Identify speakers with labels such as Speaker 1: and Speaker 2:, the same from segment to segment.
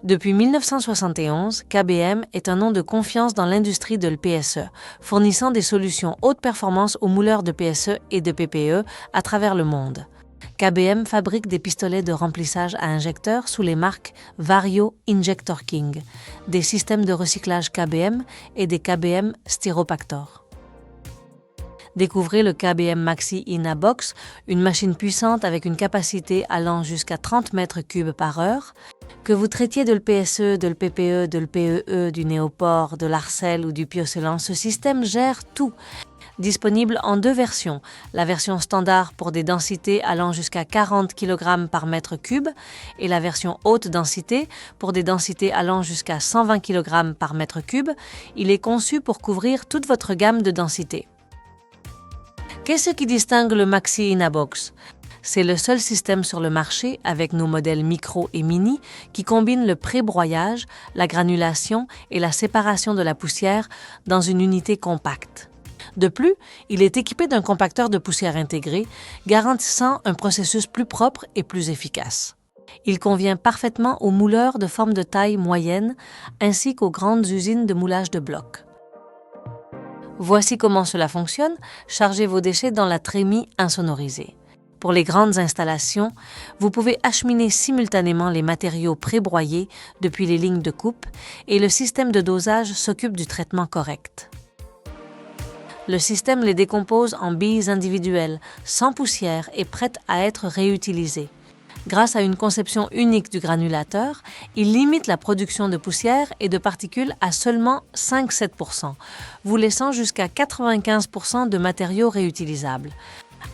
Speaker 1: Depuis 1971, KBM est un nom de confiance dans l'industrie de l'PSE, fournissant des solutions haute performance aux mouleurs de PSE et de PPE à travers le monde. KBM fabrique des pistolets de remplissage à injecteurs sous les marques Vario Injector King, des systèmes de recyclage KBM et des KBM Styropactor. Découvrez le KBM Maxi InaBox, une machine puissante avec une capacité allant jusqu'à 30 mètres cubes par heure. Que vous traitiez de l'PSE, de l'PPE, de l'PEE, du néopore, de l'arcelle ou du piocelant, ce système gère tout. Disponible en 2 versions, la version standard pour des densités allant jusqu'à 40 kg par mètre cube et la version haute densité pour des densités allant jusqu'à 120 kg par mètre cube. Il est conçu pour couvrir toute votre gamme de densités. Qu'est-ce qui distingue le Maxi InaBox? C'est le seul système sur le marché avec nos modèles micro et mini qui combine le pré-broyage, la granulation et la séparation de la poussière dans une unité compacte. De plus, il est équipé d'un compacteur de poussière intégré, garantissant un processus plus propre et plus efficace. Il convient parfaitement aux mouleurs de forme de taille moyenne ainsi qu'aux grandes usines de moulage de blocs. Voici comment cela fonctionne. Chargez vos déchets dans la trémie insonorisée. Pour les grandes installations, vous pouvez acheminer simultanément les matériaux pré-broyés depuis les lignes de coupe et le système de dosage s'occupe du traitement correct. Le système les décompose en billes individuelles, sans poussière et prêtes à être réutilisées. Grâce à une conception unique du granulateur, il limite la production de poussière et de particules à seulement 5-7%, vous laissant jusqu'à 95% de matériaux réutilisables.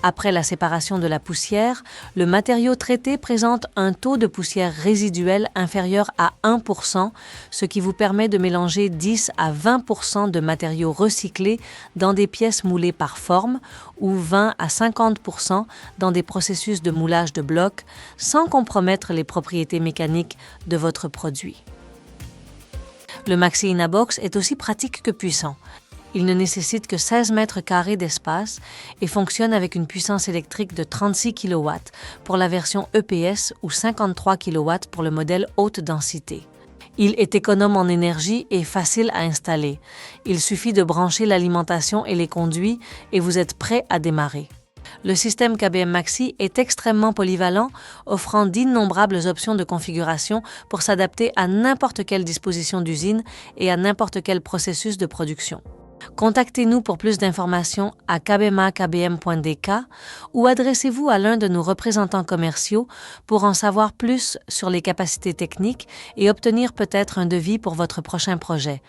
Speaker 1: Après la séparation de la poussière, le matériau traité présente un taux de poussière résiduelle inférieur à 1%, ce qui vous permet de mélanger 10 à 20% de matériaux recyclés dans des pièces moulées par forme ou 20 à 50% dans des processus de moulage de blocs sans compromettre les propriétés mécaniques de votre produit. Le Maxi InaBox est aussi pratique que puissant. Il ne nécessite que 16 mètres carrés d'espace et fonctionne avec une puissance électrique de 36 kW pour la version EPS ou 53 kW pour le modèle haute densité. Il est économe en énergie et facile à installer. Il suffit de brancher l'alimentation et les conduits et vous êtes prêt à démarrer. Le système KBM Maxi est extrêmement polyvalent, offrant d'innombrables options de configuration pour s'adapter à n'importe quelle disposition d'usine et à n'importe quel processus de production. Contactez-nous pour plus d'informations à kbma.kbm.dk ou adressez-vous à l'un de nos représentants commerciaux pour en savoir plus sur les capacités techniques et obtenir peut-être un devis pour votre prochain projet.